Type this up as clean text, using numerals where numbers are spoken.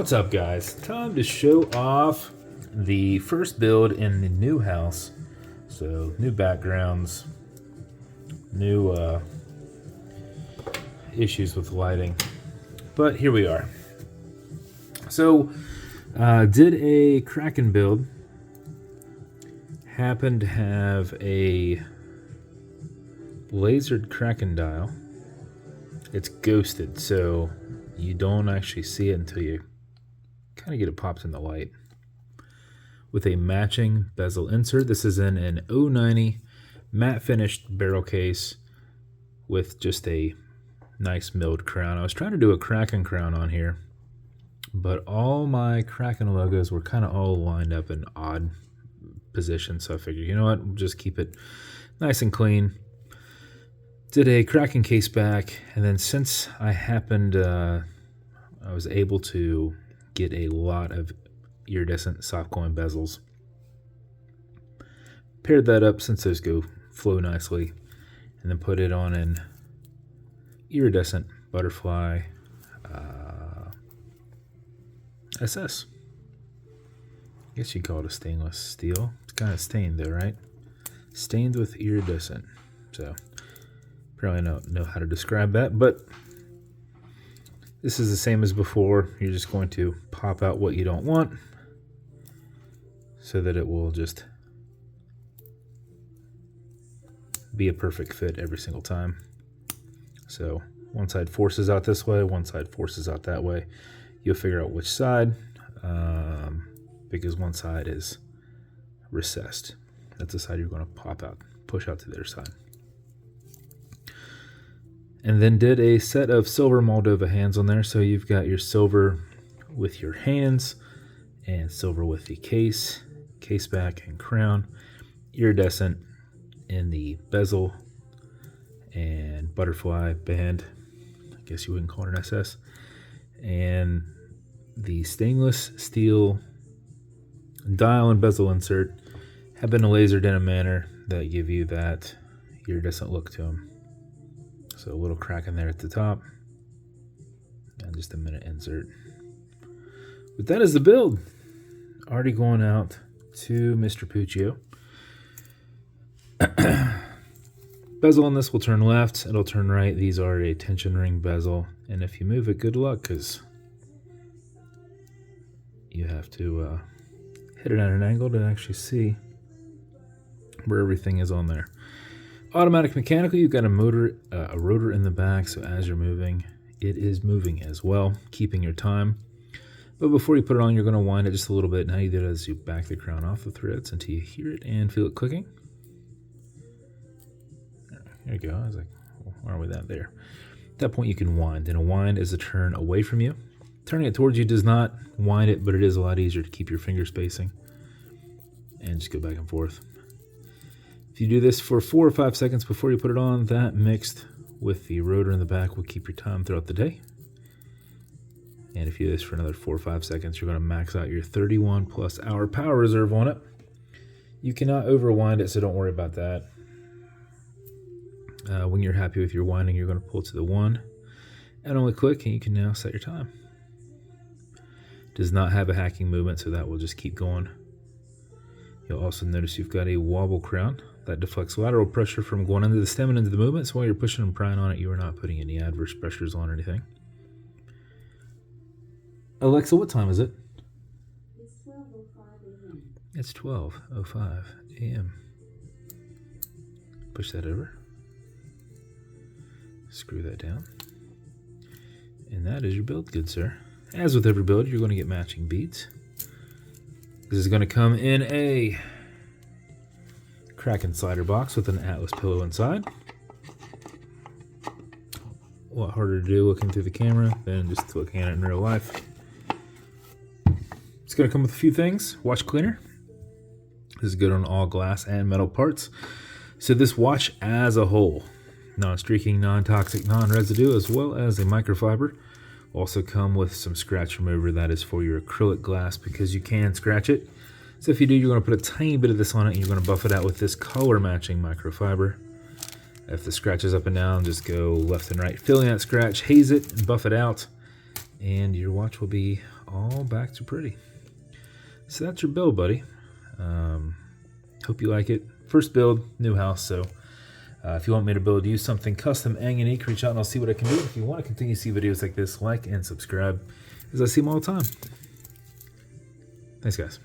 What's up, guys? Time to show off the first build in the new house. So, new backgrounds, new issues with lighting, but here we are. So, did a Kraken build. Happened to have a lasered Kraken dial. It's ghosted, so you don't actually see it until you kind of get it popped in the light. With a matching bezel insert. This is in an 090 matte finished barrel case with just a nice milled crown. I was trying to do a Kraken crown on here, but all my Kraken logos were kind of all lined up in odd positions, so I figured, you know what, we'll just keep it nice and clean. Did a Kraken case back, and then since I happened, I was able to get a lot of iridescent soft coin bezels. Paired that up since those flow nicely, and then put it on an iridescent butterfly SS. I guess you'd call it a stainless steel. It's kind of stained though, right? Stained with iridescent. So probably don't know how to describe that, but this is the same as before. You're just going to pop out what you don't want so that it will just be a perfect fit every single time. So one side forces out this way, one side forces out that way. You'll figure out which side, because one side is recessed. That's the side you're going to push out to the other side. And then did a set of silver Moldova hands on there. So you've got your silver with your hands and silver with the case back and crown, iridescent in the bezel and butterfly band. I guess you wouldn't call it an SS. And the stainless steel dial and bezel insert have been lasered in a manner that give you that iridescent look to them. So a little crack in there at the top, and just a minute insert. But that is the build. Already going out to Mr. Puccio. Bezel on this will turn left, it'll turn right. These are a tension ring bezel, and if you move it, good luck, because you have to hit it at an angle to actually see where everything is on there. Automatic mechanical, you've got a motor, a rotor in the back, so as you're moving, it is moving as well, keeping your time. But before you put it on, you're going to wind it just a little bit. And how you do it is you back the crown off the threads until you hear it and feel it clicking. There you go. I was like, well, why are we that there? At that point, you can wind. And a wind is a turn away from you. Turning it towards you does not wind it, but it is a lot easier to keep your finger spacing. And just go back and forth. If you do this for 4 or 5 seconds before you put it on, that mixed with the rotor in the back will keep your time throughout the day. And if you do this for another 4 or 5 seconds, you're going to max out your 31+ hour power reserve on it. You cannot overwind it, so don't worry about that. When you're happy with your winding, you're going to pull to the 1 and only click, and you can now set your time. Does not have a hacking movement, so that will just keep going. You'll also notice you've got a wobble crown that deflects lateral pressure from going into the stem and into the movement. So while you're pushing and prying on it, you are not putting any adverse pressures on or anything. Alexa, what time is it? It's 12:05 a.m. It's 12:05 a.m. Push that over. Screw that down. And that is your build, good sir. As with every build, you're going to get matching beads. This is going to come in a Kraken slider box with an Atlas pillow inside. A lot harder to do looking through the camera than just looking at it in real life. It's going to come with a few things. Watch cleaner. This is good on all glass and metal parts. So this watch as a whole, non-streaking, non-toxic, non-residue, as well as a microfiber. Also come with some scratch remover. That is for your acrylic glass because you can scratch it. So if you do, you're going to put a tiny bit of this on it and you're going to buff it out with this color matching microfiber. If the scratch is up and down, just go left and right, filling that scratch, haze it, and buff it out, and your watch will be all back to pretty. So that's your build, buddy. Hope you like it. First build, new house, so if you want me to build you something custom and unique, reach out and I'll see what I can do. If you want to continue to see videos like this, like and subscribe, as I see them all the time. Thanks, guys.